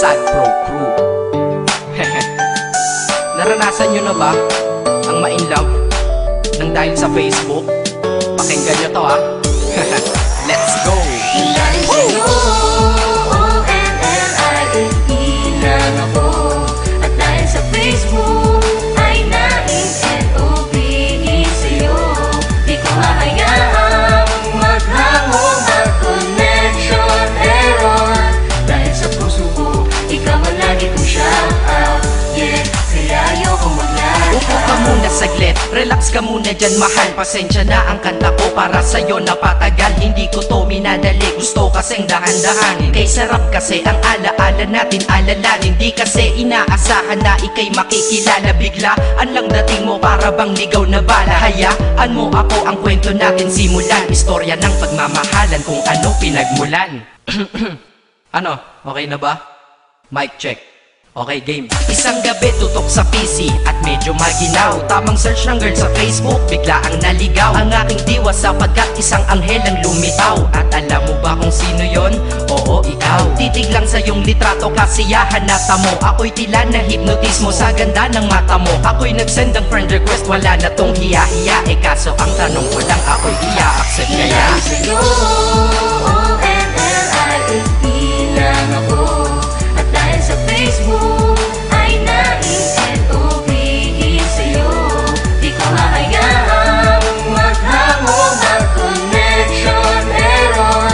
Sad Pro Crew. Naranasan nyo na ba ang ma-inlove nang dahil sa Facebook? Pakinggan nyo to ha. Let's go! Dahil sa'yo, O-N-L-I-F-E lang ako. At dahil sa Facebook ay na-N-O-V-E sa'yo. Di ko hahayaang maghango, mag-connection error. Dahil sa puso ko, ikaw ang lagi kong shout out. Yeah, kaya ayoko mag-lag. Upo ka muna saglit, relax ka muna dyan mahal. Pasensya na ang kanta ko para sa'yo napatagal. Hindi ko to minadali, gusto kasing dahan-dahanin. Kay sarap kasi ang alaala natin alalanin. Di kasi inaasahan na ikay makikilala. Biglaan lang dating mo para bang ligaw na bala. Hayaan mo ako ang kwento natin simulan. Istorya ng pagmamahalan kung ano pinagmulan. Ano, okay na ba? Mic check. Okay, game. Isang gabi tutok sa PC at medyo maginaw. Tamang search ng girl sa Facebook, bigla ang naligaw. Ang aking diwa sapagkat isang anghel ang lumitaw. At alam mo ba kung sino yon? Oo, ikaw. Titig lang sa iyong litrato, kasiyahan na tamo. Ako'y tila na hipnotismo sa ganda ng mata mo. Ako'y nagsend ng friend request, wala na tong hiya-hiya. Kaso ang tanong ko lang, ako'y iya-accept kaya? Dahil sa'yo, O-N-L-I-F-E lang ako. At dahil sa Facebook ay na-N-O-V-E sa'yo. Di ko hahayaang maghango, mag-connection error.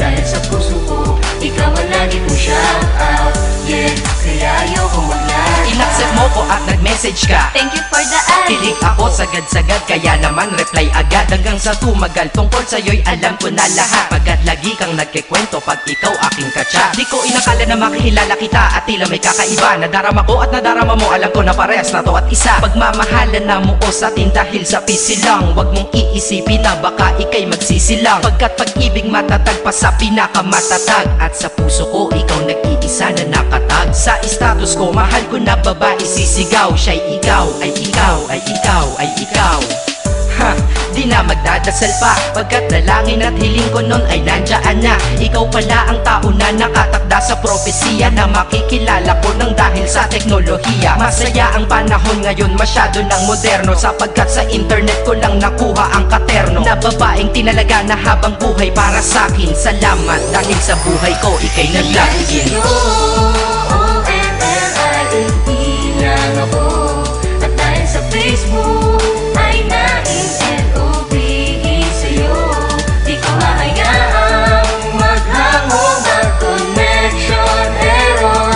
Dahil sa puso ko, ikaw ang lagi kong shout out. Yeah, kaya ayoko mag-lag. Inaccept mo ko at nag-message ka. Thank you for the ad. Kilig ako sagad-sagad, kaya naman reply agad. Hanggang sa tumagal, tungkol sa'yo'y alam ko na lahat. Pagkat lagi kang nagkikwento pag ikaw aking katsa. Di ko inakala na makikilala kita at tila may kakaiba. Nadarama ko at nadarama mo, alam ko na parehas na to at isa. Pagmamahalan na mo o sa atin dahil sa PC lang. Huwag mong iisipin na baka ikay magsisilang. Pagkat pag-ibig matatag pa sa pinakamatatag. At sa puso ko, ikaw nag-iisa na nakatag. Sa status ko, mahal ko na babae sisigaw. Siya'y ikaw, ay ikaw, ay ikaw, ay ikaw. Ha, di na magdadasal pa. Pagkat dalangin at hiling ko nun ay nandiyan na. Ikaw pala ang tao na nakatakda sa propesiya. Na makikilala ko nang dahil sa teknolohiya. Masaya ang panahon ngayon, masyado ng moderno. Sapagkat sa internet ko lang nakuha ang katerno. Na babaeng tinalaga na habang buhay para sa'kin. Salamat dahil sa buhay ko, ikay naglagin. O-N-L-I-F-E lang ako. At dahil sa Facebook ay na-N-O-V-E sa'yo. Di ko hahayaang maghango, mag-connection error.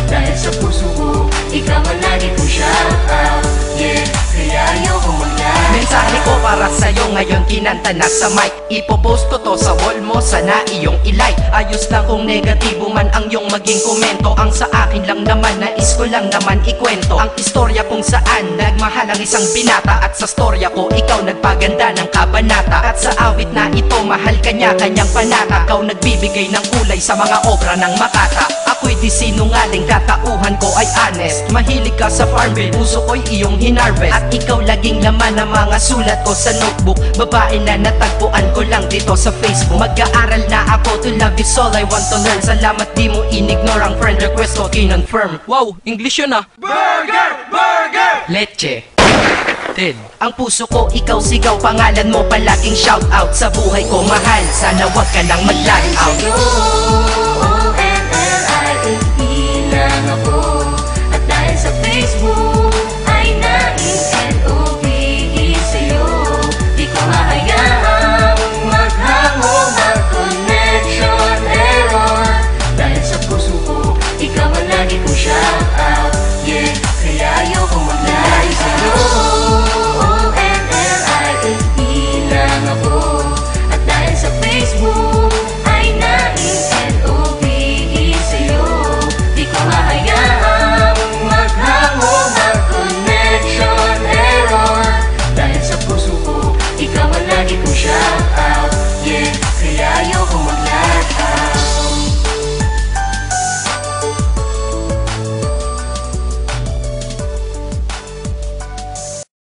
Dahil sa puso ko, ikaw ang lagi kong shout out. Yeah, kaya ayoko mag-lag. Mensahe ko para sa'yo ngayon kinanta na sa mic. Ipopost ko to sa wall mo, sana iyong ilike. Ayos lang kung negatibo man ang iyong maging komento. Ang sa akin lang naman, nais ko lang naman ikwento ang istorya kung saan nagmahal ang isang binata. At sa storya ko, ikaw nagpaganda ng kabanata. At sa awit na ito, mahal kanya kanyang panata. Ikaw nagbibigay ng kulay sa mga obra ng Makata. Ako'y di sinungaling, katauhan ko ay honest. Mahilig ka sa farm bill, puso ko'y iyong hinarvest. At ikaw laging laman ng mga sulat ko sa notebook. Babae na natagpuan ko lang dito sa Facebook. Mag-aaral na ako, to love is all I want to learn. Salamat di mo inignore ang friend request ko, kinonfirm. Wow, English yun ah. Burger! Burger! Leche. Ted. Ang puso ko, ikaw sigaw, pangalan mo palaging shout out. Sa buhay ko mahal, sana wag ka nang mag-lag out.